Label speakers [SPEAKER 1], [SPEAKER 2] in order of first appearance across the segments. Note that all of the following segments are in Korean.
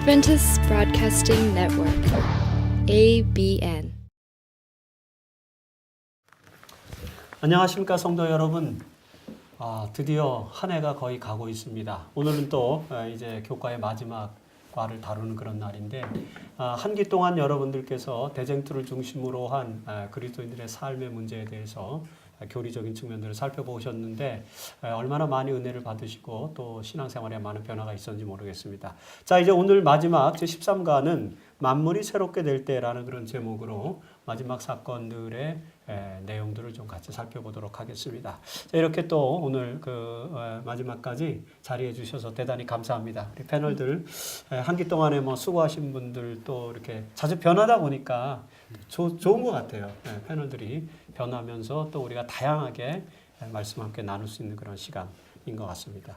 [SPEAKER 1] Adventist Broadcasting Network, ABN.
[SPEAKER 2] 안녕하십니까 성도 여러분. 드디어 한 해가 거의 가고 있습니다. 오늘은 또 이제 교과의 마지막 과를 다루는 그런 날인데 한 기 동안 여러분들께서 대쟁투를 중심으로 한 그리스도인들의 삶의 문제에 대해서 교리적인 측면들을 살펴보셨는데 얼마나 많이 은혜를 받으시고 또 신앙생활에 많은 변화가 있었는지 모르겠습니다. 자, 이제 오늘 마지막 제13과는 만물이 새롭게 될 때라는 그런 제목으로 마지막 사건들의 내용들을 좀 같이 살펴보도록 하겠습니다. 자, 이렇게 또 오늘 마지막까지 자리해 주셔서 대단히 감사합니다. 우리 패널들 한 기 동안에 뭐 수고하신 분들 또 이렇게 자주 변하다 보니까 좋은 것 같아요. 패널들이 변하면서 또 우리가 다양하게 말씀 함께 나눌 수 있는 그런 시간인 것 같습니다.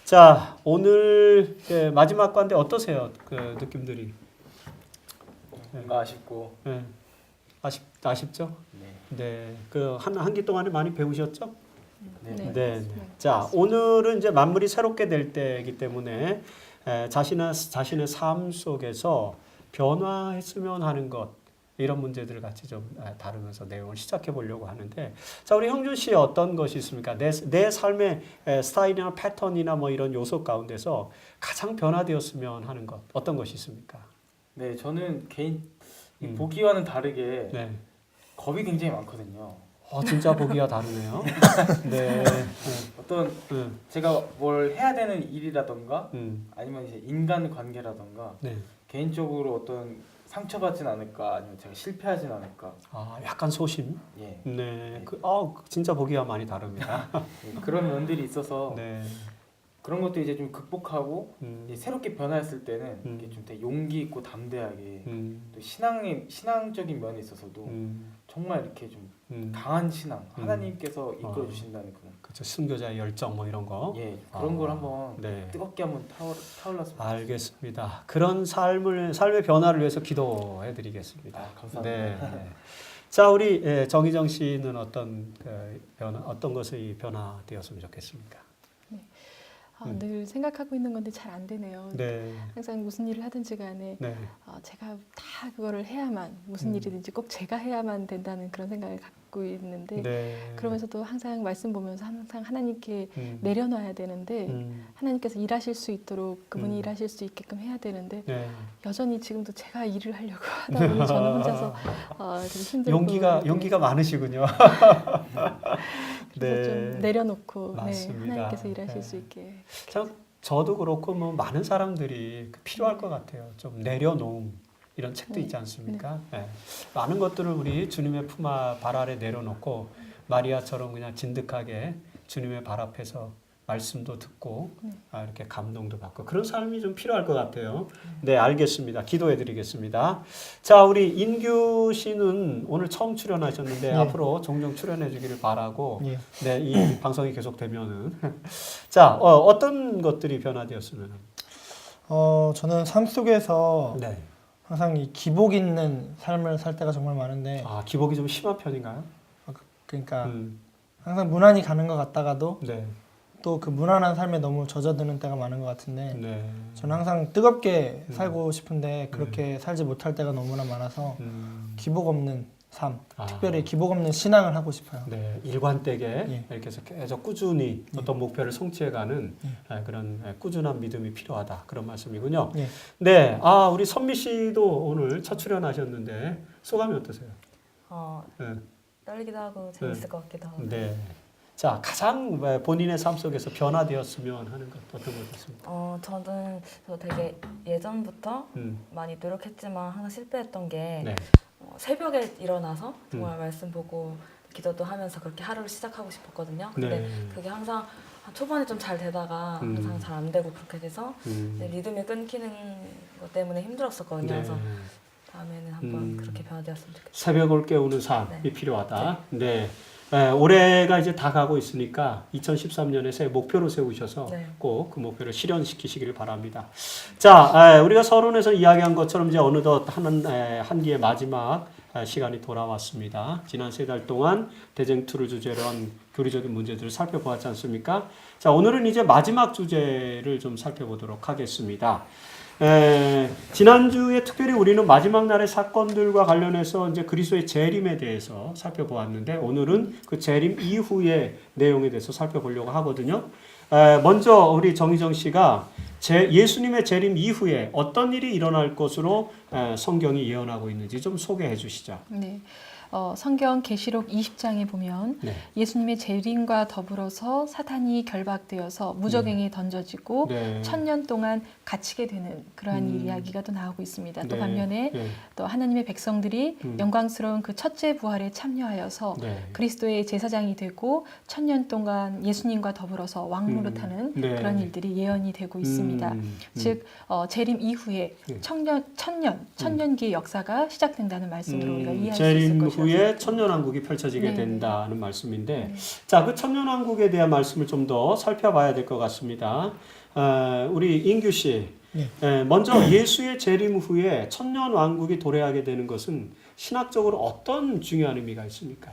[SPEAKER 2] 자, 오늘 마지막 과인데 어떠세요? 그 느낌들이?
[SPEAKER 3] 뭔가 아쉽고.
[SPEAKER 2] 네. 아쉽죠?
[SPEAKER 3] 네.
[SPEAKER 2] 네. 한 기 동안에 많이 배우셨죠?
[SPEAKER 3] 네.
[SPEAKER 2] 자, 오늘은 이제 만물이 새롭게 될 때이기 때문에 자신의 삶 속에서 변화했으면 하는 것, 이런 문제들을 같이 좀 다루면서 내용을 시작해 보려고 하는데, 자, 우리 형준 씨 어떤 것이 있습니까? 내 삶의 스타일이나 패턴이나 뭐 이런 요소 가운데서 가장 변화되었으면 하는 것, 어떤 것이 있습니까?
[SPEAKER 3] 네, 저는 보기와는 다르게
[SPEAKER 2] 네.
[SPEAKER 3] 겁이 굉장히 많거든요.
[SPEAKER 2] 진짜 보기와 다르네요. 네.
[SPEAKER 3] 어떤 제가 뭘 해야 되는 일이라던가 아니면 이제 인간 관계라던가
[SPEAKER 2] 네.
[SPEAKER 3] 개인적으로 어떤 상처받진 않을까 아니면 제가 실패하진 않을까.
[SPEAKER 2] 약간 소심.
[SPEAKER 3] 예.
[SPEAKER 2] 네. 진짜 보기와 많이 다릅니다.
[SPEAKER 3] 그런 면들이 있어서
[SPEAKER 2] 네.
[SPEAKER 3] 그런 것도 이제 좀 극복하고 이제 새롭게 변화했을 때는 이게 좀 되게 용기 있고 담대하게 또 신앙적인 면에 있어서도 정말 이렇게 좀 강한 신앙, 하나님께서 이끌어 주신다는 그런.
[SPEAKER 2] 그렇죠. 순교자의 열정 뭐 이런 거.
[SPEAKER 3] 예, 그런 걸 한번
[SPEAKER 2] 네.
[SPEAKER 3] 뜨겁게 한번 타올랐습니다.
[SPEAKER 2] 알겠습니다. 그런 삶의 변화를 위해서 기도해 드리겠습니다.
[SPEAKER 3] 감사합니다.
[SPEAKER 2] 네. 자, 우리 정희정 씨는 어떤 것이 변화되었으면 좋겠습니까?
[SPEAKER 4] 늘 생각하고 있는 건데 잘 안 되네요.
[SPEAKER 2] 네.
[SPEAKER 4] 항상 무슨 일을 하든지 간에
[SPEAKER 2] 네.
[SPEAKER 4] 제가 다 그거를 해야만, 무슨 일이든지 꼭 제가 해야만 된다는 그런 생각을 갖고 있는데
[SPEAKER 2] 네.
[SPEAKER 4] 그러면서도 항상 말씀 보면서 항상 하나님께 내려놔야 되는데 하나님께서 일하실 수 있도록 그분이 일하실 수 있게끔 해야 되는데
[SPEAKER 2] 네.
[SPEAKER 4] 여전히 지금도 제가 일을 하려고 하다 보니 저는 혼자서 되게 힘들고
[SPEAKER 2] 용기가 많으시군요.
[SPEAKER 4] 그래서
[SPEAKER 2] 네.
[SPEAKER 4] 좀 내려놓고
[SPEAKER 2] 맞습니다.
[SPEAKER 4] 하나님께서 일하실
[SPEAKER 2] 네.
[SPEAKER 4] 수 있게.
[SPEAKER 2] 저도 그렇고 뭐 많은 사람들이 필요할 것 같아요. 좀 내려놓음 이런 책도 있지 않습니까? 네. 많은 것들을 우리 주님의 발 아래 내려놓고 마리아처럼 그냥 진득하게 주님의 발 앞에서 말씀도 듣고 이렇게 감동도 받고 그런 삶이 좀 필요할 것 같아요. 네, 알겠습니다. 기도해 드리겠습니다. 자, 우리 인규 씨는 오늘 처음 출연하셨는데 앞으로 종종 출연해 주기를 바라고 네, 이 방송이 계속 되면은 자, 어떤 것들이 변화되었으면
[SPEAKER 5] 저는 삶 속에서
[SPEAKER 2] 네.
[SPEAKER 5] 항상 이 기복 있는 삶을 살 때가 정말 많은데
[SPEAKER 2] 기복이 좀 심한 편인가요?
[SPEAKER 5] 그러니까 항상 무난히 가는 것 같다가도
[SPEAKER 2] 네.
[SPEAKER 5] 또 그 무난한 삶에 너무 젖어드는 때가 많은 것 같은데
[SPEAKER 2] 네.
[SPEAKER 5] 저는 항상 뜨겁게 살고 싶은데 그렇게 살지 못할 때가 너무나 많아서 기복 없는 삶, 특별히 기복 없는 신앙을 하고 싶어요.
[SPEAKER 2] 네, 일관되게 이렇게 해서 계속 꾸준히 어떤 목표를 성취해가는 그런 꾸준한 믿음이 필요하다. 그런 말씀이군요. 네, 우리 선미 씨도 오늘 첫 출연하셨는데 소감이 어떠세요?
[SPEAKER 6] 떨리기도 하고 재밌을 것 같기도 하고.
[SPEAKER 2] 네. 자, 가장 본인의 삶 속에서 변화되었으면 하는 것 어떤 것 같습니까?
[SPEAKER 6] 저는 되게 예전부터 많이 노력했지만 항상 실패했던 게 새벽에 일어나서 정말 말씀 보고 기도도 하면서 그렇게 하루를 시작하고 싶었거든요. 근데 그게 항상 초반에 좀 잘 되다가 항상 잘 안 되고 그렇게 돼서 리듬이 끊기는 것 때문에 힘들었었거든요. 그래서 다음에는 한번 그렇게 변화되었으면 좋겠어요.
[SPEAKER 2] 새벽을 깨우는 삶이 필요하다. 네. 올해가 이제 다 가고 있으니까 2013년에 새 목표를 세우셔서 꼭 그 목표를 실현시키시기를 바랍니다. 자, 우리가 서론에서 이야기한 것처럼 이제 어느덧 한 기의 마지막 시간이 돌아왔습니다. 지난 3달 동안 대쟁투를 주제로 한 교리적인 문제들을 살펴보았지 않습니까? 자, 오늘은 이제 마지막 주제를 좀 살펴보도록 하겠습니다. 지난주에 특별히 우리는 마지막 날의 사건들과 관련해서 이제 그리스도의 재림에 대해서 살펴보았는데 오늘은 그 재림 이후의 내용에 대해서 살펴보려고 하거든요. 먼저 우리 정희정 씨가 예수님의 재림 이후에 어떤 일이 일어날 것으로 성경이 예언하고 있는지 좀 소개해 주시죠.
[SPEAKER 4] 네. 성경 계시록 20장에 보면
[SPEAKER 2] 네.
[SPEAKER 4] 예수님의 재림과 더불어서 사탄이 결박되어서 무저갱에 던져지고
[SPEAKER 2] 네.
[SPEAKER 4] 1000년 동안 갇히게 되는 그러한 이야기가 또 나오고 있습니다. 또
[SPEAKER 2] 네.
[SPEAKER 4] 반면에
[SPEAKER 2] 네.
[SPEAKER 4] 또 하나님의 백성들이 영광스러운 그 첫째 부활에 참여하여서
[SPEAKER 2] 네.
[SPEAKER 4] 그리스도의 제사장이 되고 1000년 동안 예수님과 더불어서 왕노릇하는
[SPEAKER 2] 네.
[SPEAKER 4] 그런 일들이 예언이 되고 있습니다. 즉 재림 이후에 천년기의 역사가 시작된다는 말씀으로 우리가 이해할 수 있을
[SPEAKER 2] 재림
[SPEAKER 4] 것이라고
[SPEAKER 2] 후에 천년왕국이 펼쳐지게
[SPEAKER 4] 네.
[SPEAKER 2] 된다는 말씀인데 자, 그 천년왕국에 대한 말씀을 좀 더 살펴봐야 될 것 같습니다. 우리 인규 씨,
[SPEAKER 5] 네.
[SPEAKER 2] 먼저 예수의 재림 후에 천년왕국이 도래하게 되는 것은 신학적으로 어떤 중요한 의미가 있습니까?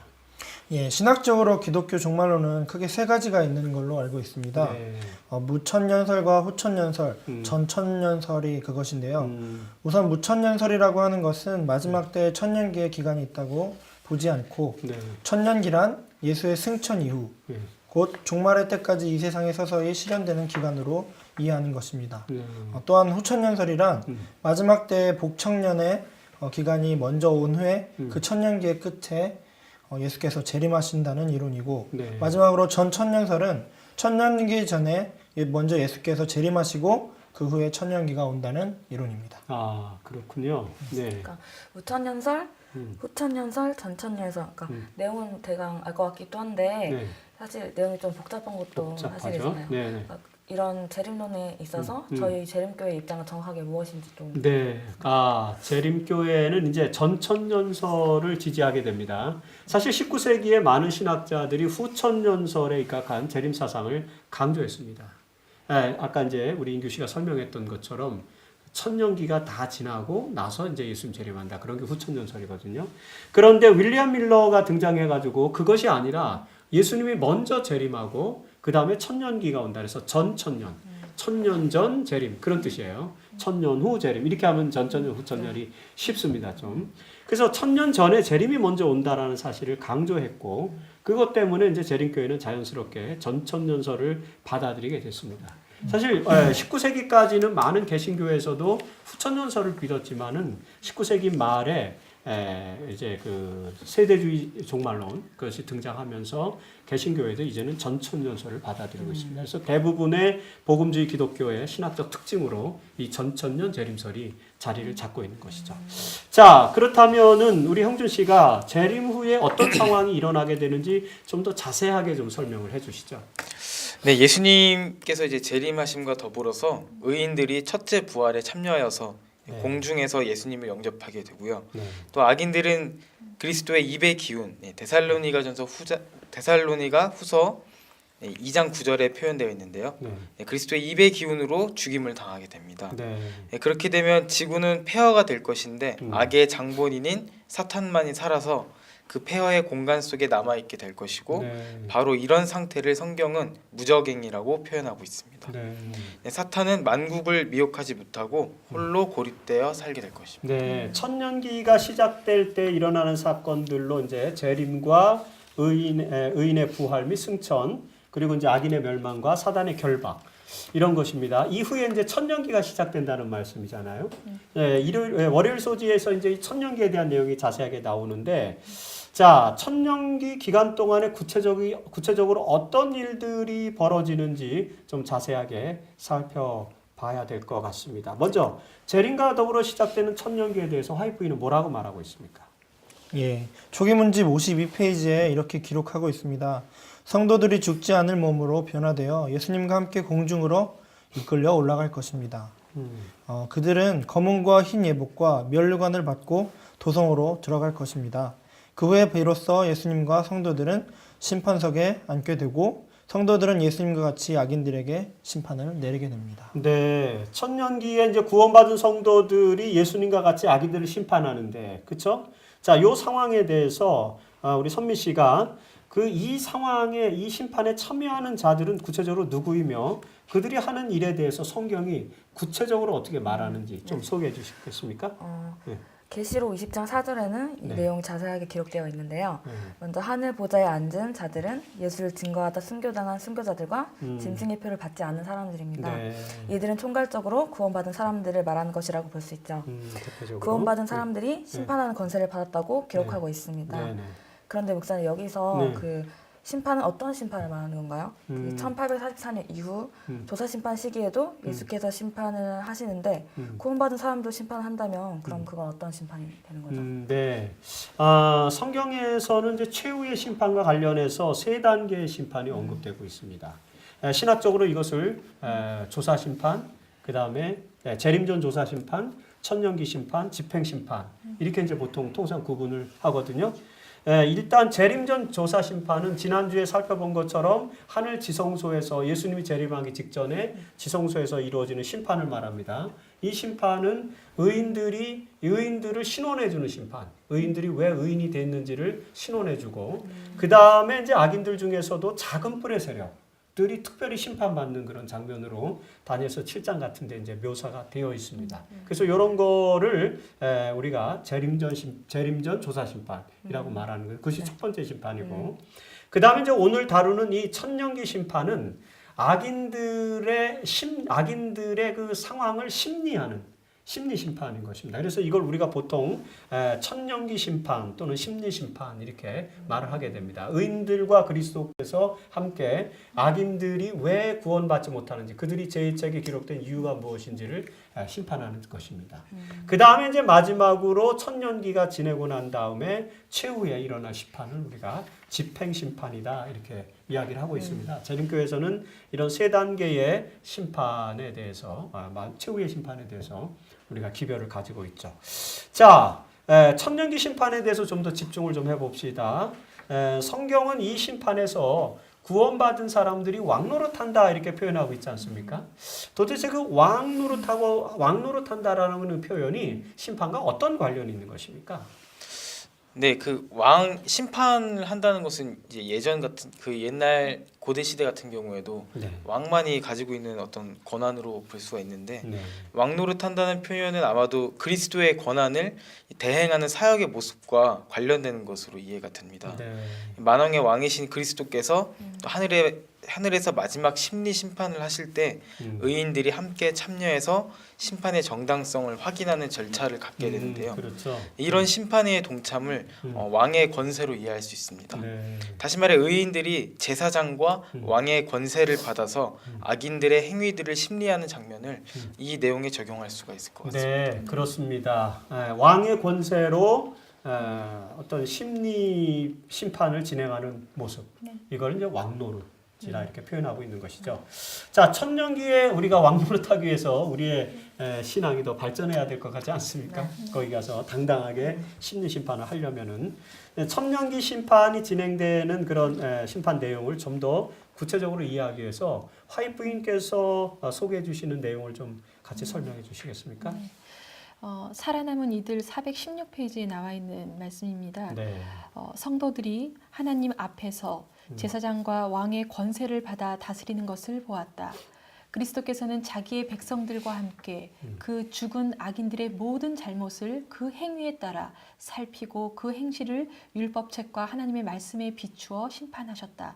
[SPEAKER 5] 예, 신학적으로 기독교 종말론은 크게 세 가지가 있는 걸로 알고 있습니다.
[SPEAKER 2] 네.
[SPEAKER 5] 무천년설과 후천년설, 전천년설이 그것인데요. 우선 무천년설이라고 하는 것은 마지막 때에 천년기의 기간이 있다고 보지 않고
[SPEAKER 2] 네.
[SPEAKER 5] 천년기란 예수의 승천 이후
[SPEAKER 2] 네.
[SPEAKER 5] 곧 종말의 때까지 이 세상에 서서히 실현되는 기간으로 이해하는 것입니다.
[SPEAKER 2] 네.
[SPEAKER 5] 또한 후천년설이란 마지막 때의 복청년의 기간이 먼저 온 후에 그 천년기의 끝에 예수께서 재림하신다는 이론이고
[SPEAKER 2] 네.
[SPEAKER 5] 마지막으로 전천년설은 천년기 전에 먼저 예수께서 재림하시고 그 후에 천년기가 온다는 이론입니다.
[SPEAKER 2] 아, 그렇군요. 네.
[SPEAKER 6] 그러니까 무천년설, 후천년설, 전천년설. 그러니까 내용은 대강 알 것 같기도 한데
[SPEAKER 2] 네.
[SPEAKER 6] 사실 내용이 좀 복잡한 것도
[SPEAKER 2] 복잡하죠.
[SPEAKER 6] 사실이잖아요.
[SPEAKER 2] 네.
[SPEAKER 6] 그러니까 이런 재림론에 있어서 저희 재림교회 입장은 정확하게 무엇인지 좀
[SPEAKER 2] 네. 재림교회는 이제 전천년설을 지지하게 됩니다. 사실 19세기에 많은 신학자들이 후천년설에 입각한 재림 사상을 강조했습니다. 아까 이제 우리 인규 씨가 설명했던 것처럼 천년기가 다 지나고 나서 이제 예수님 재림한다. 그런 게 후천년설이거든요. 그런데 윌리엄 밀러가 등장해가지고 그것이 아니라 예수님이 먼저 재림하고 그 다음에 천년기가 온다. 그래서 전천년, 천년 전 재림 그런 뜻이에요. 천년 후 재림 이렇게 하면 전천년 후천년이 쉽습니다. 좀. 그래서 천년 전에 재림이 먼저 온다라는 사실을 강조했고 그것 때문에 이제 재림교회는 자연스럽게 전천년설을 받아들이게 됐습니다. 사실 19세기까지는 많은 개신교회에서도 후천년설을 믿었지만은 19세기 말에 이제 그 세대주의 종말론 그것이 등장하면서 개신교회도 이제는 전천년설을 받아들이고 있습니다. 그래서 대부분의 복음주의 기독교의 신학적 특징으로 이 전천년 재림설이 자리를 잡고 있는 것이죠. 자, 그렇다면은 우리 형준 씨가 재림 후에 어떤 상황이 일어나게 되는지 좀 더 자세하게 좀 설명을 해주시죠.
[SPEAKER 3] 네, 예수님께서 이제 재림하심과 더불어서 의인들이 첫째 부활에 참여하여서
[SPEAKER 2] 네.
[SPEAKER 3] 공중에서 예수님을 영접하게 되고요.
[SPEAKER 2] 네.
[SPEAKER 3] 또 악인들은 그리스도의 입의 기운, 데살로니가 후서 2장 9절에 표현되어 있는데요.
[SPEAKER 2] 네.
[SPEAKER 3] 그리스도의 입의 기운으로 죽임을 당하게 됩니다.
[SPEAKER 2] 네.
[SPEAKER 3] 그렇게 되면 지구는 폐허가 될 것인데 악의 장본인인 사탄만이 살아서 그 폐허의 공간 속에 남아있게 될 것이고
[SPEAKER 2] 네.
[SPEAKER 3] 바로 이런 상태를 성경은 무저갱이라고 표현하고 있습니다.
[SPEAKER 2] 네.
[SPEAKER 3] 사탄은 만국을 미혹하지 못하고 홀로 고립되어 살게 될 것입니다.
[SPEAKER 2] 네, 천년기가 시작될 때 일어나는 사건들로 이제 재림과 의인의 부활 및 승천, 그리고 이제 악인의 멸망과 사단의 결박 이런 것입니다. 이후에 이제 천년기가 시작된다는 말씀이잖아요. 네, 월요일 소지에서 이제 천년기에 대한 내용이 자세하게 나오는데, 자, 천년기 기간 동안에 구체적으로 어떤 일들이 벌어지는지 좀 자세하게 살펴봐야 될 것 같습니다. 먼저 재림과 더불어 시작되는 천년기에 대해서 화이트는 뭐라고 말하고 있습니까?
[SPEAKER 5] 예, 초기문집 52페이지에 이렇게 기록하고 있습니다. 성도들이 죽지 않을 몸으로 변화되어 예수님과 함께 공중으로 이끌려 올라갈 것입니다. 그들은 검은과 흰 예복과 면류관을 받고 도성으로 들어갈 것입니다. 그 후에 비로소 예수님과 성도들은 심판석에 앉게 되고 성도들은 예수님과 같이 악인들에게 심판을 내리게 됩니다.
[SPEAKER 2] 네, 천년기에 이제 구원받은 성도들이 예수님과 같이 악인들을 심판하는데, 그렇죠? 자, 요 상황에 대해서 우리 선미 씨가 그 이 상황에 이 심판에 참여하는 자들은 구체적으로 누구이며 그들이 하는 일에 대해서 성경이 구체적으로 어떻게 말하는지 좀 소개해 주시겠습니까? 네.
[SPEAKER 6] 계시록 20장 4절에는 이
[SPEAKER 2] 네.
[SPEAKER 6] 내용 자세하게 기록되어 있는데요. 먼저 하늘 보좌에 앉은 자들은 예수를 증거하다 순교당한 순교자들과 짐승의 표를 받지 않은 사람들입니다.
[SPEAKER 2] 네.
[SPEAKER 6] 이들은 총괄적으로 구원받은 사람들을 말하는 것이라고 볼 수 있죠.
[SPEAKER 2] 대표적으로
[SPEAKER 6] 구원받은 사람들이 심판하는 권세를 받았다고 기록하고 있습니다.
[SPEAKER 2] 네. 네.
[SPEAKER 6] 그런데 목사님 여기서
[SPEAKER 2] 네.
[SPEAKER 6] 그 심판은 어떤 심판을 말하는 건가요? 그 1844년 이후 조사 심판 시기에도 예수께서 심판을 하시는데 구원받은 사람도 심판을 한다면 그럼 그건 어떤 심판이 되는 거죠?
[SPEAKER 2] 네. 성경에서는 이제 최후의 심판과 관련해서 세 단계의 심판이 언급되고 있습니다. 신학적으로 이것을 조사 심판, 그 다음에 재림전 조사 심판, 천년기 심판, 집행 심판 이렇게 이제 보통 통상 구분을 하거든요. 일단 재림전 조사 심판은 지난주에 살펴본 것처럼 하늘 지성소에서 예수님이 재림하기 직전에 지성소에서 이루어지는 심판을 말합니다. 이 심판은 의인들을 신원해 주는 심판. 의인들이 왜 의인이 됐는지를 신원해 주고 그다음에 이제 악인들 중에서도 작은 뿔의 세력들이 특별히 심판받는 그런 장면으로 다니엘서 7장 같은 데 이제 묘사가 되어 있습니다. 그래서 이런 거를 우리가 재림전 조사 심판이라고 말하는 거예요. 그것이 첫 번째 심판이고. 그다음에 이제 오늘 다루는 이 천년기 심판은 악인들의 그 상황을 심리하는 심리 심판인 것입니다. 그래서 이걸 우리가 보통 천년기 심판 또는 심리 심판 이렇게 말을 하게 됩니다. 의인들과 그리스도께서 함께 악인들이 왜 구원받지 못하는지 그들이 제1책에 기록된 이유가 무엇인지를 심판하는 것입니다. 그 다음에 이제 마지막으로 천년기가 지내고 난 다음에 최후에 일어날 심판을 우리가 집행 심판이다 이렇게 이야기를 하고 있습니다. 재림교회에서는 이런 세 단계의 심판에 대해서 최후의 심판에 대해서 우리가 기별을 가지고 있죠. 자, 천년기 심판에 대해서 좀 더 집중을 좀 해봅시다. 성경은 이 심판에서 구원받은 사람들이 왕노릇한다 이렇게 표현하고 있지 않습니까? 도대체 그 왕노릇한다라는 표현이 심판과 어떤 관련이 있는 것입니까?
[SPEAKER 3] 네, 그 왕 심판을 한다는 것은 이제 예전 같은 그 옛날 고대 시대 같은 경우에도 왕만이 가지고 있는 어떤 권한으로 볼 수가 있는데 왕노릇한다는 표현은 아마도 그리스도의 권한을 대행하는 사역의 모습과 관련되는 것으로 이해가 됩니다. 만왕의 왕이신 그리스도께서 또 하늘에서 마지막 심리 심판을 하실 때 의인들이 함께 참여해서 심판의 정당성을 확인하는 절차를 갖게 되는데요.
[SPEAKER 2] 그렇죠.
[SPEAKER 3] 이런 심판의 동참을 왕의 권세로 이해할 수 있습니다. 다시 말해 의인들이 제사장과 왕의 권세를 받아서 악인들의 행위들을 심리하는 장면을 이 내용에 적용할 수가 있을 것 같습니다.
[SPEAKER 2] 네, 그렇습니다. 왕의 권세로 어떤 심리 심판을 진행하는 모습. 이걸 이제 왕노릇. 이렇게 표현하고 있는 것이죠. 자, 천년기에 우리가 왕노릇하기 위해서 우리의 신앙이 더 발전해야 될 것 같지 않습니까? 거기 가서 당당하게 심리 심판을 하려면은 천년기 심판이 진행되는 그런 심판 내용을 좀 더 구체적으로 이해하기 위해서 화이트 부인께서 소개해 주시는 내용을 좀 같이 설명해 주시겠습니까?
[SPEAKER 4] 살아남은 이들 416페이지에 나와 있는 말씀입니다. 성도들이 하나님 앞에서 제사장과 왕의 권세를 받아 다스리는 것을 보았다. 그리스도께서는 자기의 백성들과 함께 그 죽은 악인들의 모든 잘못을 그 행위에 따라 살피고 그 행실을 율법책과 하나님의 말씀에 비추어 심판하셨다.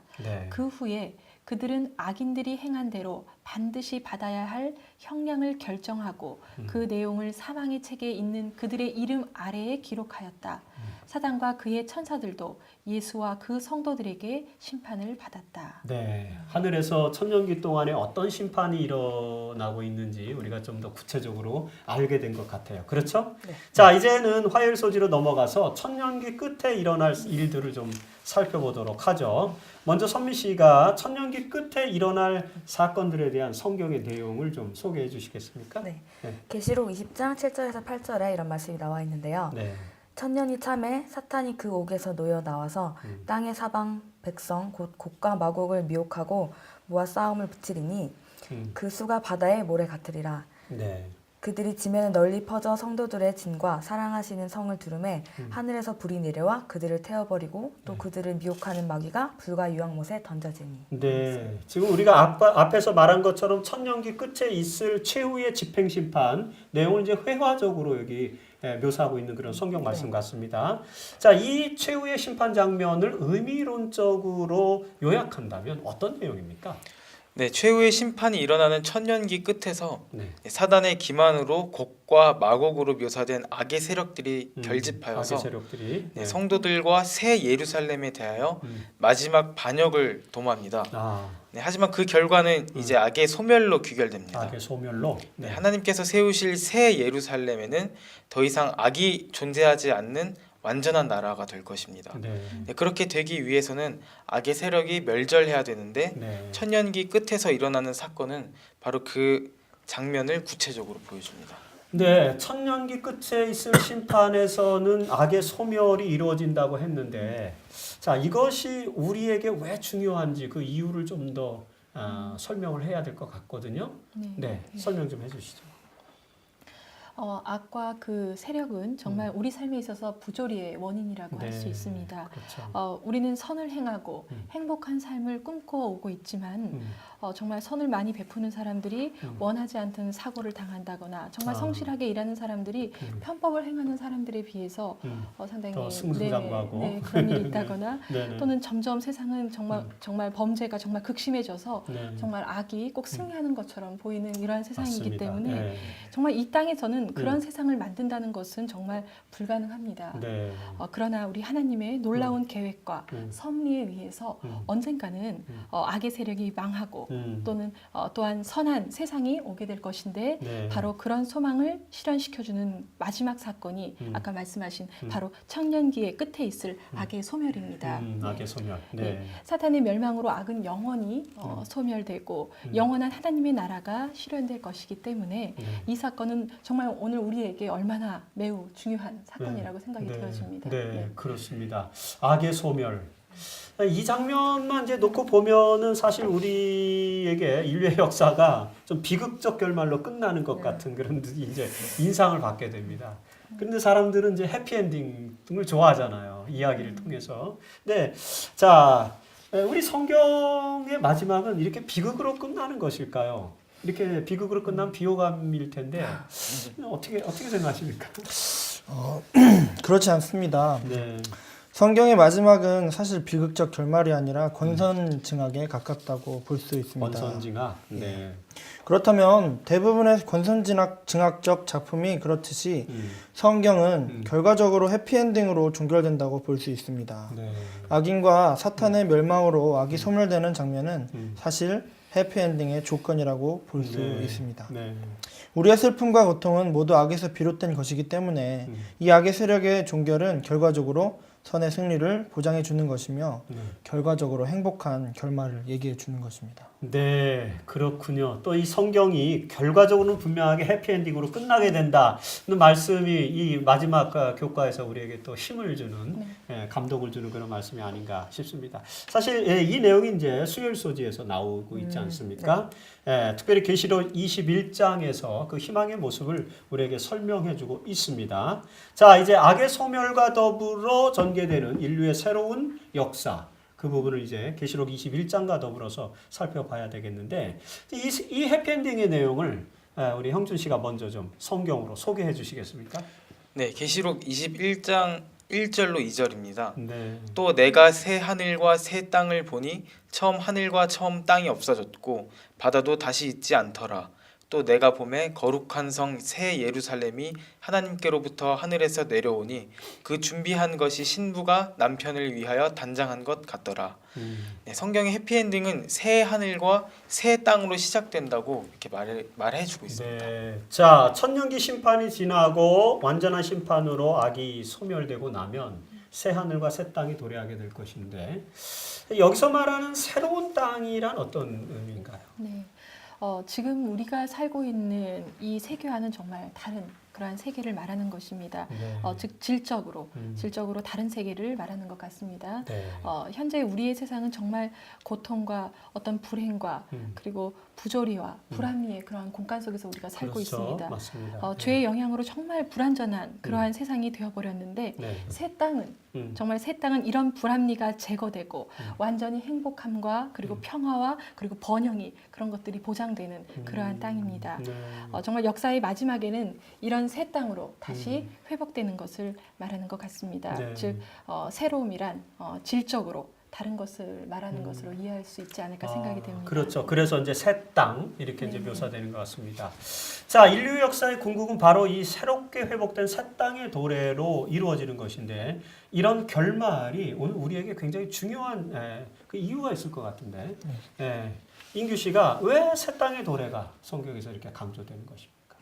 [SPEAKER 4] 그 후에 그들은 악인들이 행한 대로 반드시 받아야 할 형량을 결정하고 그 내용을 사망의 책에 있는 그들의 이름 아래에 기록하였다. 사단과 그의 천사들도 예수와 그 성도들에게 심판을 받았다.
[SPEAKER 2] 네, 하늘에서 천년기 동안에 어떤 심판이 일어나고 있는지 우리가 좀 더 구체적으로 알게 된 것 같아요. 그렇죠? 자, 이제는 화요일 소지로 넘어가서 천년기 끝에 일어날 일들을 좀 살펴보도록 하죠. 먼저 선미 씨가 천년기 끝에 일어날 사건들에 대한 성경의 내용을 좀 소개해 주시겠습니까?
[SPEAKER 6] 계시록 20장 7절에서 8절에 이런 말씀이 나와 있는데요. 천년이 참에 사탄이 그 옥에서 놓여 나와서 땅의 사방 백성 곧 곡과 마곡을 미혹하고 모아 싸움을 붙이리니 그 수가 바다의 모래 같으리라. 그들이 지면에 널리 퍼져 성도들의 진과 사랑하시는 성을 두름에 하늘에서 불이 내려와 그들을 태워버리고 또 그들을 미혹하는 마귀가 불과 유황못에 던져지니.
[SPEAKER 2] 네, 지금 우리가 앞에서 말한 것처럼 천년기 끝에 있을 최후의 집행심판 내용을 이제 회화적으로 여기 묘사하고 있는 그런 성경 말씀 같습니다. 자, 이 최후의 심판 장면을 의미론적으로 요약한다면 어떤 내용입니까?
[SPEAKER 3] 네, 최후의 심판이 일어나는 천년기 끝에서
[SPEAKER 2] 네.
[SPEAKER 3] 사단의 기만으로 곡과 마곡으로 묘사된 악의 세력들이 결집하여서
[SPEAKER 2] 악의 세력들이
[SPEAKER 3] 네, 성도들과 새 예루살렘에 대하여 마지막 반역을 도모합니다. 네, 하지만 그 결과는 이제 악의 소멸로 귀결됩니다.
[SPEAKER 2] 악의 소멸로.
[SPEAKER 3] 네, 하나님께서 세우실 새 예루살렘에는 더 이상 악이 존재하지 않는 완전한 나라가 될 것입니다.
[SPEAKER 2] 네.
[SPEAKER 3] 네, 그렇게 되기 위해서는 악의 세력이 멸절해야 되는데
[SPEAKER 2] 네.
[SPEAKER 3] 천년기 끝에서 일어나는 사건은 바로 그 장면을 구체적으로 보여줍니다.
[SPEAKER 2] 네, 천년기 끝에 있을 심판에서는 악의 소멸이 이루어진다고 했는데, 자, 이것이 우리에게 왜 중요한지 그 이유를 좀 더 설명을 해야 될 것 같거든요. 네, 설명 좀 해주시죠.
[SPEAKER 4] 악과 그 세력은 정말 우리 삶에 있어서 부조리의 원인이라고 할 수 있습니다.
[SPEAKER 2] 그렇죠.
[SPEAKER 4] 우리는 선을 행하고 행복한 삶을 꿈꿔오고 있지만 정말 선을 많이 베푸는 사람들이 원하지 않던 사고를 당한다거나 정말 성실하게 일하는 사람들이 편법을 행하는 사람들에 비해서 상당히
[SPEAKER 2] 승승장구하고
[SPEAKER 4] 그런 일이 있다거나
[SPEAKER 2] 네.
[SPEAKER 4] 또는 점점 세상은 정말 범죄가 정말 극심해져서
[SPEAKER 2] 네.
[SPEAKER 4] 정말 악이 꼭 승리하는 것처럼 보이는 이러한 세상이기
[SPEAKER 2] 맞습니다.
[SPEAKER 4] 때문에
[SPEAKER 2] 네.
[SPEAKER 4] 정말 이 땅에서는 그런 세상을 만든다는 것은 정말 불가능합니다.
[SPEAKER 2] 네.
[SPEAKER 4] 그러나 우리 하나님의 놀라운 계획과 섭리에 의해서 언젠가는 악의 세력이 망하고 또는 또한 선한 세상이 오게 될 것인데
[SPEAKER 2] 네.
[SPEAKER 4] 바로 그런 소망을 실현시켜주는 마지막 사건이 아까 말씀하신 바로 천년기의 끝에 있을 악의 소멸입니다.
[SPEAKER 2] 악의 소멸. 네.
[SPEAKER 4] 네. 사탄의 멸망으로 악은 영원히 소멸되고 영원한 하나님의 나라가 실현될 것이기 때문에 이 사건은 정말 오늘 우리에게 얼마나 매우 중요한 사건이라고 생각이 되어집니다.
[SPEAKER 2] 네, 그렇습니다. 악의 소멸. 이 장면만 이제 놓고 보면은 사실 우리에게 인류의 역사가 좀 비극적 결말로 끝나는 것 같은 그런 이제 인상을 받게 됩니다. 그런데 사람들은 이제 해피엔딩을 좋아하잖아요. 이야기를 통해서. 네, 자, 우리 성경의 마지막은 이렇게 비극으로 끝나는 것일까요? 이렇게 비극으로 끝난 비호감일 텐데 어떻게 생각하십니까?
[SPEAKER 5] 그렇지 않습니다.
[SPEAKER 2] 네.
[SPEAKER 5] 성경의 마지막은 사실 비극적 결말이 아니라 권선징악에 가깝다고 볼 수 있습니다.
[SPEAKER 2] 권선징악. 네.
[SPEAKER 5] 그렇다면 대부분의 권선징악적 작품이 그렇듯이 성경은 결과적으로 해피엔딩으로 종결된다고 볼 수 있습니다.
[SPEAKER 2] 네.
[SPEAKER 5] 악인과 사탄의 멸망으로 악이 소멸되는 장면은 사실 해피엔딩의 조건이라고 볼 수 있습니다.
[SPEAKER 2] 네.
[SPEAKER 5] 우리의 슬픔과 고통은 모두 악에서 비롯된 것이기 때문에 이 악의 세력의 종결은 결과적으로 선의 승리를 보장해 주는 것이며 결과적으로 행복한 결말을 얘기해 주는 것입니다.
[SPEAKER 2] 네, 그렇군요. 또 이 성경이 결과적으로는 분명하게 해피엔딩으로 끝나게 된다는 말씀이 이 마지막 교과에서 우리에게 또 힘을 주는 감동을 주는 그런 말씀이 아닌가 싶습니다. 사실 이 내용이 이제 수요일 소지에서 나오고 있지 않습니까? 특별히 계시록 21장에서 그 희망의 모습을 우리에게 설명해주고 있습니다. 자, 이제 악의 소멸과 더불어 전개되는 인류의 새로운 역사. 그 부분을 이제 계시록 21장과 더불어서 살펴봐야 되겠는데 이 해피엔딩의 내용을 우리 형준 씨가 먼저 좀 성경으로 소개해 주시겠습니까?
[SPEAKER 3] 네, 계시록 21장 1절로 2절입니다.
[SPEAKER 2] 네.
[SPEAKER 3] 또 내가 새 하늘과 새 땅을 보니 처음 하늘과 처음 땅이 없어졌고 바다도 다시 있지 않더라. 또 내가 보매 거룩한 성 새 예루살렘이 하나님께로부터 하늘에서 내려오니 그 준비한 것이 신부가 남편을 위하여 단장한 것 같더라. 네, 성경의 해피엔딩은 새 하늘과 새 땅으로 시작된다고 이렇게 말해주고 있습니다.
[SPEAKER 2] 네. 자, 천년기 심판이 지나고 완전한 심판으로 악이 소멸되고 나면 새 하늘과 새 땅이 도래하게 될 것인데 여기서 말하는 새로운 땅이란 어떤 의미인가요?
[SPEAKER 4] 네. 지금 우리가 살고 있는 이 세계와는 정말 다른 그러한 세계를 말하는 것입니다.
[SPEAKER 2] 네.
[SPEAKER 4] 즉 질적으로 다른 세계를 말하는 것 같습니다.
[SPEAKER 2] 네.
[SPEAKER 4] 현재 우리의 세상은 정말 고통과 어떤 불행과 그리고 부조리와 불합리의 그러한 공간 속에서 우리가 살고
[SPEAKER 2] 그렇죠.
[SPEAKER 4] 있습니다.
[SPEAKER 2] 맞습니다.
[SPEAKER 4] 죄의 영향으로 정말 불완전한 그러한 세상이 되어버렸는데
[SPEAKER 2] 네.
[SPEAKER 4] 새 땅은 정말 새 땅은 이런 불합리가 제거되고 완전히 행복함과 그리고 평화와 그리고 번영이 그런 것들이 보장되는 그러한 땅입니다.
[SPEAKER 2] 네.
[SPEAKER 4] 정말 역사의 마지막에는 이런 새 땅으로 다시 회복되는 것을 말하는 것 같습니다.
[SPEAKER 2] 네.
[SPEAKER 4] 즉 새로움이란 질적으로 다른 것을 말하는 것으로 이해할 수 있지 않을까 생각이 됩니다.
[SPEAKER 2] 그렇죠. 그래서 이제 새 땅 이렇게 이제 묘사되는 것 같습니다. 자, 인류 역사의 궁극은 바로 이 새롭게 회복된 새 땅의 도래로 이루어지는 것인데 이런 결말이 오늘 우리에게 굉장히 중요한 그 이유가 있을 것 같은데 인규 씨가 왜 새 땅의 도래가 성경에서 이렇게 강조되는 것입니까?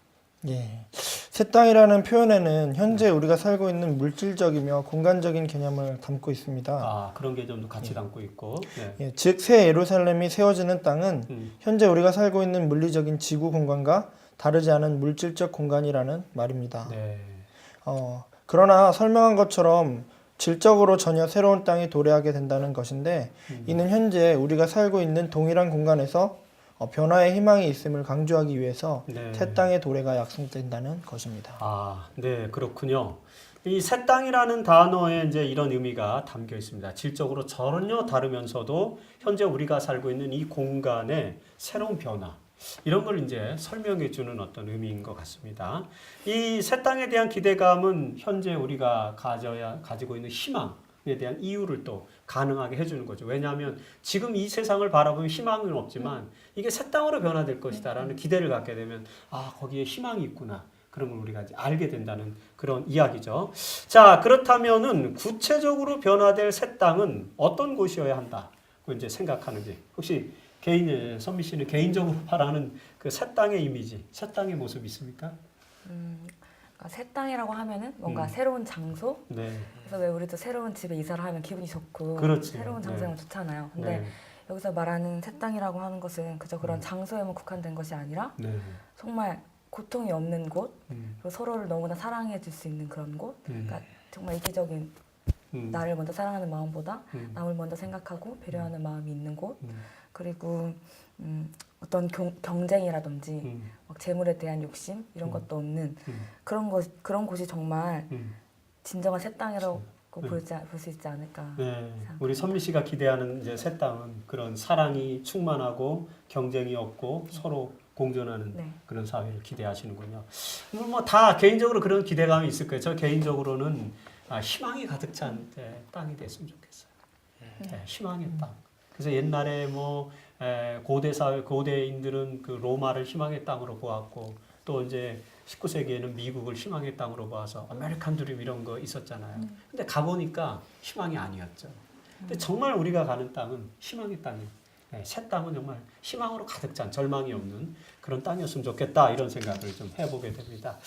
[SPEAKER 5] 예. 새 땅이라는 표현에는 현재 우리가 살고 있는 물질적이며 공간적인 개념을 담고 있습니다.
[SPEAKER 2] 아, 그런 개념도 같이 담고 있고. 네.
[SPEAKER 5] 예, 즉 새 예루살렘이 세워지는 땅은 현재 우리가 살고 있는 물리적인 지구 공간과 다르지 않은 물질적 공간이라는 말입니다.
[SPEAKER 2] 네.
[SPEAKER 5] 그러나 설명한 것처럼 질적으로 전혀 새로운 땅이 도래하게 된다는 것인데 이는 현재 우리가 살고 있는 동일한 공간에서 변화의 희망이 있음을 강조하기 위해서
[SPEAKER 2] 네.
[SPEAKER 5] 새 땅의 도래가 약속된다는 것입니다.
[SPEAKER 2] 아, 네, 그렇군요. 이 새 땅이라는 단어에 이제 이런 의미가 담겨 있습니다. 질적으로 전혀 다르면서도 현재 우리가 살고 있는 이 공간의 새로운 변화. 이런 걸 이제 설명해 주는 어떤 의미인 것 같습니다. 이 새 땅에 대한 기대감은 현재 우리가 가지고 있는 희망에 대한 이유를 또 가능하게 해주는 거죠. 왜냐하면 지금 이 세상을 바라보면 희망은 없지만 이게 새 땅으로 변화될 것이다라는 기대를 갖게 되면 아, 거기에 희망이 있구나. 그런 걸 우리가 이제 알게 된다는 그런 이야기죠. 자, 그렇다면은 구체적으로 변화될 새 땅은 어떤 곳이어야 한다고 이제 생각하는지 혹시 선미 씨는 개인적으로 바라는 그 새 땅의 이미지, 새 땅의 모습이 있습니까?
[SPEAKER 6] 그러니까 새 땅이라고 하면은 뭔가 새로운 장소.
[SPEAKER 2] 네.
[SPEAKER 6] 그래서 왜 우리도 새로운 집에 이사를 하면 기분이 좋고
[SPEAKER 2] 그렇지.
[SPEAKER 6] 새로운 장소면 좋잖아요. 근데 여기서 말하는 새 땅이라고 하는 것은 그저 그런 장소에만 국한된 것이 아니라 정말 고통이 없는 곳, 그리고 서로를 너무나 사랑해 줄 수 있는 그런 곳. 그러니까 정말 이기적인 나를 먼저 사랑하는 마음보다 남을 먼저 생각하고 배려하는 마음이 있는 곳. 그리고 어떤 경쟁이라든지 막 재물에 대한 욕심 이런 것도 없는 그런 곳이 정말 진정한 새 땅이라고 볼 수 있지 않을까.
[SPEAKER 2] 네. 우리 선미 씨가 기대하는 이제 새 땅은 그런 사랑이 충만하고 경쟁이 없고 서로 공존하는 그런 사회를 기대하시는군요. 뭐 다 개인적으로 그런 기대감이 있을 거예요. 저 개인적으로는 희망이 가득 찬 땅이 됐으면 좋겠어요. 희망의 땅. 그래서 옛날에 뭐 고대 사회 고대인들은 그 로마를 희망의 땅으로 보았고 또 이제 19세기에는 미국을 희망의 땅으로 봐서 아메리칸 드림 이런 거 있었잖아요. 근데 가보니까 희망이 아니었죠. 근데 정말 우리가 가는 땅은 희망의 땅이에요. 새 땅은 정말 희망으로 가득 찬 절망이 없는 그런 땅이었으면 좋겠다 이런 생각을 좀 해보게 됩니다.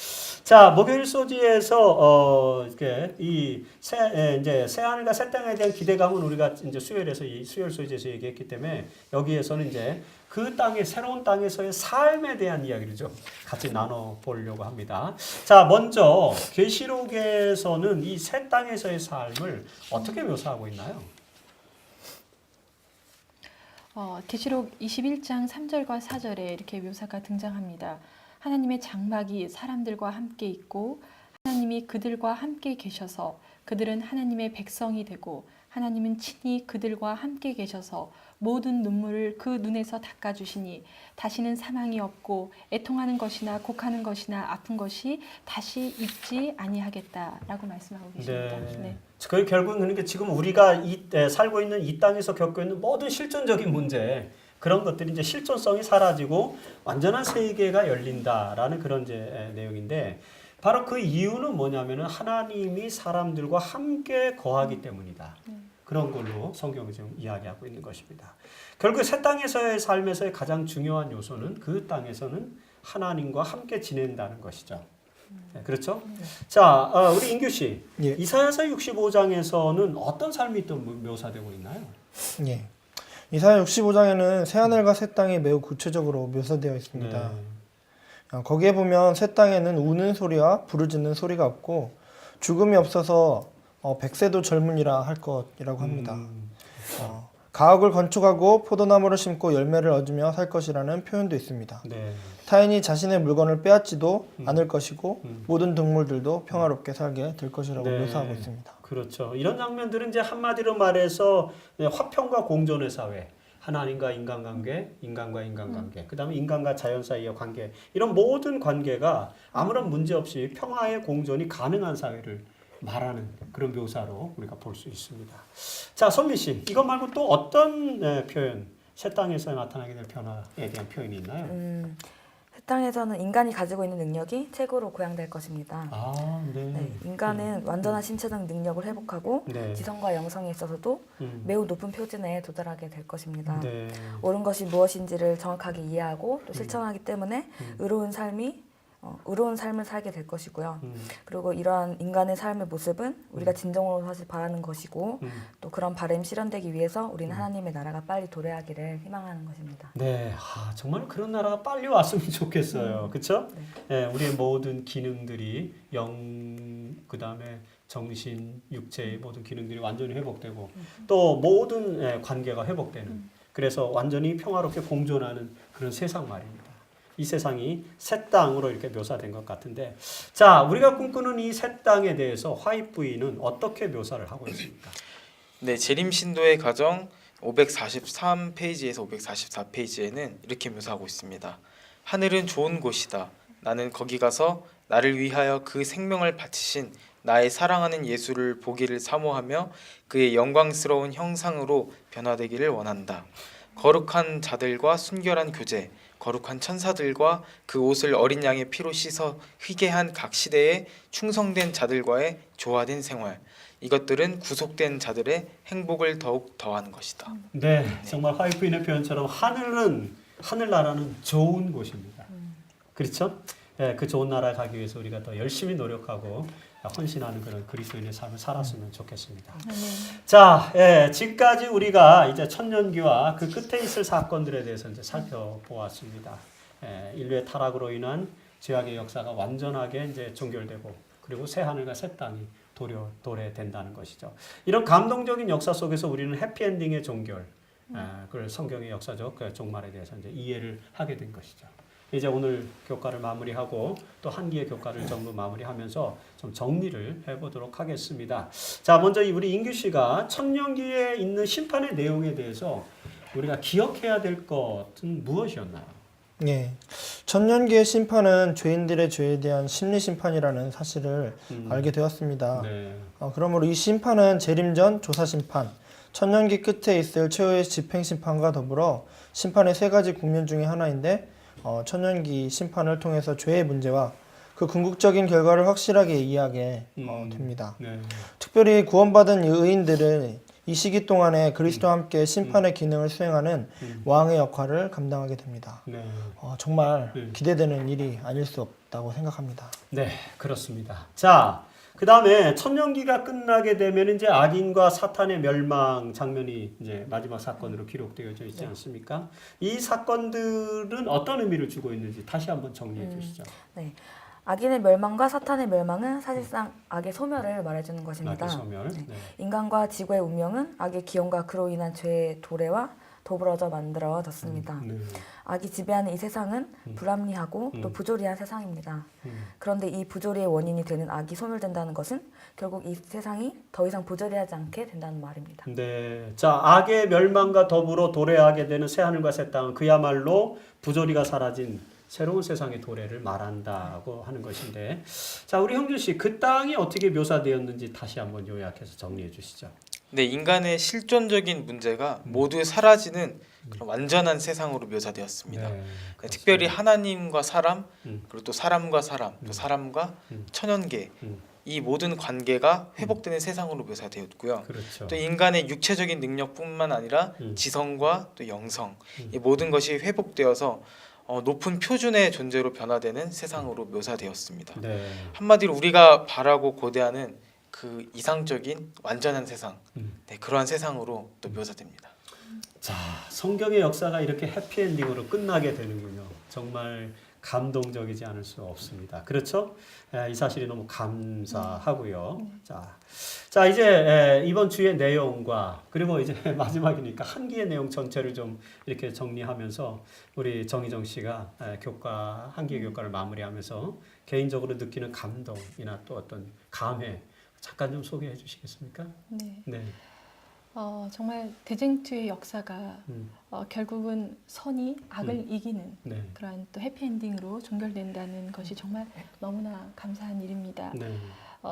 [SPEAKER 2] 자, 목요일 소지에서 이렇게 이제 새 하늘과 새 땅에 대한 기대감은 우리가 이제 수요일 소지에서 얘기했기 때문에 여기에서는 이제 그 땅의 새로운 땅에서의 삶에 대한 이야기를 좀 같이 나눠 보려고 합니다. 자, 먼저 계시록에서는 이 새 땅에서의 삶을 어떻게 묘사하고 있나요?
[SPEAKER 4] 계시록 21장 3절과 4절에 이렇게 묘사가 등장합니다. 하나님의 장막이 사람들과 함께 있고 하나님이 그들과 함께 계셔서 그들은 하나님의 백성이 되고 하나님은 친히 그들과 함께 계셔서 모든 눈물을 그 눈에서 닦아주시니 다시는 사망이 없고 애통하는 것이나 곡하는 것이나 아픈 것이 다시 있지 아니하겠다라고 말씀하고 계십니다. 네.
[SPEAKER 2] 그 결국은 그러니까 지금 우리가 살고 있는 이 땅에서 겪고 있는 모든 실존적인 문제 그런 것들이 이제 실존성이 사라지고 완전한 세계가 열린다라는 그런 이제 내용인데 바로 그 이유는 뭐냐면은 하나님이 사람들과 함께 거하기 때문이다. 그런 걸로 성경이 지금 이야기하고 있는 것입니다. 결국 새 땅에서의 삶에서의 가장 중요한 요소는 그 땅에서는 하나님과 함께 지낸다는 것이죠. 네, 그렇죠? 자, 우리 인규 씨,
[SPEAKER 5] 예.
[SPEAKER 2] 이사야서 65장에서는 어떤 삶이 또 묘사되고 있나요?
[SPEAKER 5] 예. 이사야 65장에는 새하늘과 새 땅이 매우 구체적으로 묘사되어 있습니다. 거기에 보면 새 땅에는 우는 소리와 부르짖는 소리가 없고 죽음이 없어서 백세도 젊으니라 할 것이라고 합니다. 가옥을 건축하고 포도나무를 심고 열매를 얻으며 살 것이라는 표현도 있습니다.
[SPEAKER 2] 네.
[SPEAKER 5] 타인이 자신의 물건을 빼앗지도 않을 것이고 모든 동물들도 평화롭게 살게 될 것이라고
[SPEAKER 2] 네.
[SPEAKER 5] 묘사하고 있습니다.
[SPEAKER 2] 그렇죠. 이런 장면들은 이제 한마디로 말해서 화평과 공존의 사회, 하나님과 인간관계, 인간과 인간관계, 그다음에 인간과 자연 사이의 관계, 이런 모든 관계가 아무런 문제 없이 평화의 공존이 가능한 사회를 말하는 그런 묘사로 우리가 볼 수 있습니다. 자, 선미 씨, 이것 말고 또 어떤 표현, 새 땅에서 나타나게 될 변화에 대한 표현이 있나요?
[SPEAKER 6] 새 땅에서는 인간이 가지고 있는 능력이 최고로 고양될 것입니다.
[SPEAKER 2] 아, 네.
[SPEAKER 6] 네, 인간은 완전한 신체적 능력을 회복하고
[SPEAKER 2] 네.
[SPEAKER 6] 지성과 영성에 있어서도 매우 높은 표준에 도달하게 될 것입니다.
[SPEAKER 2] 네.
[SPEAKER 6] 옳은 것이 무엇인지를 정확하게 이해하고 또 실천하기 때문에 의로운 삶을 살게 될 것이고요. 그리고 이러한 인간의 삶의 모습은 우리가 진정으로 사실 바라는 것이고 또 그런 바람이 실현되기 위해서 우리는 하나님의 나라가 빨리 도래하기를 희망하는 것입니다.
[SPEAKER 2] 네, 정말 그런 나라가 빨리 왔으면 좋겠어요. 그렇죠? 네. 우리의 모든 기능들이 그다음에 정신, 육체의 모든 기능들이 완전히 회복되고 또 모든 관계가 회복되는 그래서 완전히 평화롭게 공존하는 그런 세상 말입니다. 이 세상이 새 땅으로 이렇게 묘사된 것 같은데, 자, 우리가 꿈꾸는 이 새 땅에 대해서 화이트 부인은 어떻게 묘사를 하고 있습니까?
[SPEAKER 3] 네, 재림신도의 가정 543페이지에서 544페이지에는 이렇게 묘사하고 있습니다. 하늘은 좋은 곳이다. 나는 거기 가서 나를 위하여 그 생명을 바치신 나의 사랑하는 예수를 보기를 사모하며 그의 영광스러운 형상으로 변화되기를 원한다. 거룩한 자들과 순결한 교제, 거룩한 천사들과 그 옷을 어린 양의 피로 씻어 희게한 각 시대에 충성된 자들과의 조화된 생활, 이것들은 구속된 자들의 행복을 더욱 더하는 것이다.
[SPEAKER 2] 네, 정말 화이트 부인의 표현처럼 하늘나라는 좋은 곳입니다. 그렇죠? 네, 그 좋은 나라에 가기 위해서 우리가 더 열심히 노력하고 헌신하는 그런 그리스도인의 삶을 살았으면 좋겠습니다. 자, 지금까지 우리가 이제 천년기와 그 끝에 있을 사건들에 대해서 이제 살펴보았습니다. 인류의 타락으로 인한 죄악의 역사가 완전하게 이제 종결되고 그리고 새 하늘과 새 땅이 도래된다는 것이죠. 이런 감동적인 역사 속에서 우리는 해피엔딩의 종결, 그 성경의 역사적 그 종말에 대해서 이제 이해를 하게 된 것이죠. 이제 오늘 교과를 마무리하고 또 한 기의 교과를 전부 마무리하면서 좀 정리를 해보도록 하겠습니다. 자, 먼저 우리 인규 씨가 천년기에 있는 심판의 내용에 대해서 우리가 기억해야 될 것은 무엇이었나요?
[SPEAKER 5] 네, 천년기의 심판은 죄인들의 죄에 대한 심리 심판이라는 사실을 알게 되었습니다.
[SPEAKER 2] 네.
[SPEAKER 5] 그러므로 이 심판은 재림전 조사 심판, 천년기 끝에 있을 최후의 집행 심판과 더불어 심판의 세 가지 국면 중에 하나인데 천년기 심판을 통해서 죄의 문제와 그 궁극적인 결과를 확실하게 이해하게 됩니다.
[SPEAKER 2] 네.
[SPEAKER 5] 특별히 구원받은 의인들은 이 시기 동안에 그리스도와 함께 심판의 기능을 수행하는 왕의 역할을 감당하게 됩니다.
[SPEAKER 2] 네.
[SPEAKER 5] 정말 기대되는 일이 아닐 수 없다고 생각합니다.
[SPEAKER 2] 네, 그렇습니다. 자, 그 다음에 천년기가 끝나게 되면 이제 악인과 사탄의 멸망 장면이 이제 마지막 사건으로 기록되어져 있지 않습니까? 이 사건들은 어떤 의미를 주고 있는지 다시 한번 정리해 주시죠.
[SPEAKER 6] 네. 악인의 멸망과 사탄의 멸망은 사실상 악의 소멸을 말해주는 것입니다.
[SPEAKER 2] 악의 소멸.
[SPEAKER 6] 네.
[SPEAKER 2] 네.
[SPEAKER 6] 인간과 지구의 운명은 악의 기원과 그로 인한 죄의 도래와 더불어져 만들어졌습니다.
[SPEAKER 2] 네.
[SPEAKER 6] 악이 지배하는 이 세상은 불합리하고 또 부조리한 세상입니다. 그런데 이 부조리의 원인이 되는 악이 소멸된다는 것은 결국 이 세상이 더 이상 부조리하지 않게 된다는 말입니다.
[SPEAKER 2] 네. 자, 악의 멸망과 더불어 도래하게 되는 새 하늘과 새 땅은 그야말로 부조리가 사라진 새로운 세상의 도래를 말한다고 하는 것인데, 자, 우리 형준 씨, 그 땅이 어떻게 묘사되었는지 다시 한번 요약해서 정리해 주시죠.
[SPEAKER 3] 네, 인간의 실존적인 문제가 모두 사라지는 그런 완전한 세상으로 묘사되었습니다.
[SPEAKER 2] 네,
[SPEAKER 3] 특별히 하나님과 사람, 그리고 또 사람과 사람, 또 사람과 천연계, 이 모든 관계가 회복되는 세상으로 묘사되었고요.
[SPEAKER 2] 그렇죠.
[SPEAKER 3] 또 인간의 육체적인 능력뿐만 아니라 지성과 또 영성, 이 모든 것이 회복되어서 높은 표준의 존재로 변화되는 세상으로 묘사되었습니다.
[SPEAKER 2] 네.
[SPEAKER 3] 한마디로 우리가 바라고 고대하는 그 이상적인 완전한 세상, 네, 그러한 세상으로 또 묘사됩니다.
[SPEAKER 2] 자, 성경의 역사가 이렇게 해피엔딩으로 끝나게 되는군요. 정말 감동적이지 않을 수 없습니다. 그렇죠? 이 사실이 너무 감사하고요. 자 이제 이번 주의 내용과 그리고 이제 마지막이니까 한기의 내용 전체를 좀 이렇게 정리하면서 우리 정희정 씨가 한기의 교과를 마무리하면서 개인적으로 느끼는 감동이나 또 어떤 감회 잠깐 좀 소개해 주시겠습니까?
[SPEAKER 4] 네. 정말 대쟁투의 역사가 결국은 선이 악을 이기는 그러한 또 해피엔딩으로 종결된다는 것이 정말 너무나 감사한 일입니다.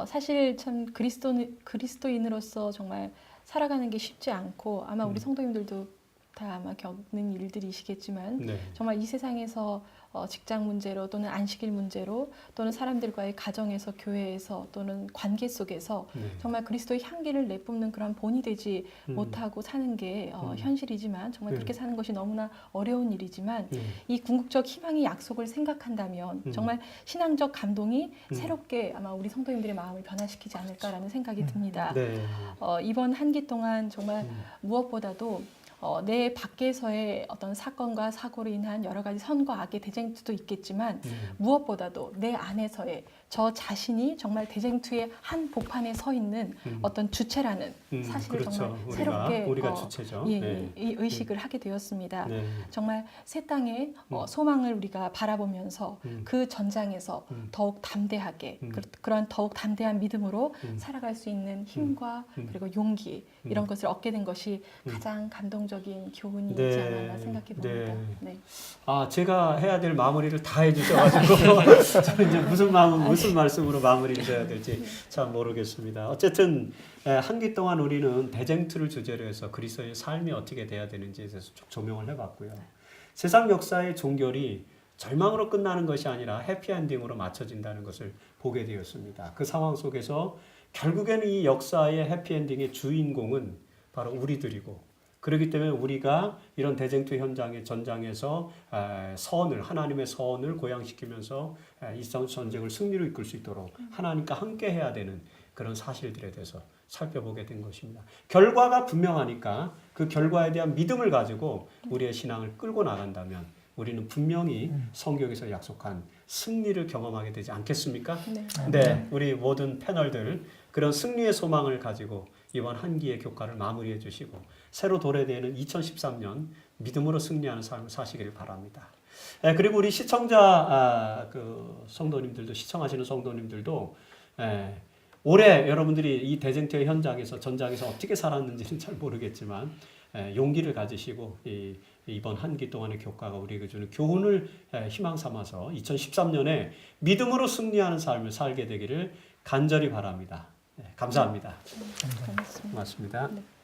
[SPEAKER 4] 사실 참 그리스도인으로서 정말 살아가는 게 쉽지 않고 아마 우리 성도님들도 다 아마 겪는 일들이시겠지만 정말 이 세상에서 직장 문제로 또는 안식일 문제로 또는 사람들과의 가정에서 교회에서 또는 관계 속에서 정말 그리스도의 향기를 내뿜는 그런 본이 되지 못하고 사는 게 현실이지만 정말 그렇게 사는 것이 너무나 어려운 일이지만 이 궁극적 희망의 약속을 생각한다면 정말 신앙적 감동이 새롭게 아마 우리 성도님들의 마음을 변화시키지 않을까라는 생각이 듭니다. 이번 한기 동안 정말 무엇보다도 내 밖에서의 어떤 사건과 사고로 인한 여러 가지 선과 악의 대쟁투도 있겠지만 무엇보다도 내 안에서의 저 자신이 정말 대쟁투의 한 복판에 서 있는 어떤 주체라는 사실을 정말 새롭게
[SPEAKER 2] 우리가 주체죠.
[SPEAKER 4] 이 의식을 하게 되었습니다. 정말 새 땅의 소망을 우리가 바라보면서 그 전장에서 더욱 담대하게 그런 더욱 담대한 믿음으로 살아갈 수 있는 힘과 그리고 용기 이런 것을 얻게 된 것이 가장 감동적인 교훈이지 않았나 생각해 봅니다.
[SPEAKER 2] 제가 해야 될 마무리를 다 해주셔가지고 저는 이제 무슨 말씀으로 마무리를 해야 될지 참 모르겠습니다. 어쨌든 한기 동안 우리는 대쟁투를 주제로 해서 그리스도의 삶이 어떻게 돼야 되는지에 대해서 쭉 조명을 해봤고요. 세상 역사의 종결이 절망으로 끝나는 것이 아니라 해피엔딩으로 맞춰진다는 것을 보게 되었습니다. 그 상황 속에서 결국에는 이 역사의 해피엔딩의 주인공은 바로 우리들이고 그렇기 때문에 우리가 이런 대쟁투 현장의 전장에서 하나님의 선을 고양시키면서 이 전쟁을 승리로 이끌 수 있도록 하나님과 함께 해야 되는 그런 사실들에 대해서 살펴보게 된 것입니다. 결과가 분명하니까 그 결과에 대한 믿음을 가지고 우리의 신앙을 끌고 나간다면 우리는 분명히 성경에서 약속한 승리를 경험하게 되지 않겠습니까? 네, 우리 모든 패널들 그런 승리의 소망을 가지고 이번 한기의 교과를 마무리해 주시고 새로 도래되는 2013년 믿음으로 승리하는 삶을 사시길 바랍니다. 그리고 우리 시청자 성도님들도 시청하시는 성도님들도 올해 여러분들이 이 대쟁투의 현장에서 전장에서 어떻게 살았는지는 잘 모르겠지만 용기를 가지시고 이번 한기 동안의 교과가 우리에게 주는 교훈을 희망 삼아서 2013년에 믿음으로 승리하는 삶을 살게 되기를 간절히 바랍니다. 감사합니다.
[SPEAKER 4] 고맙습니다.
[SPEAKER 2] 고맙습니다.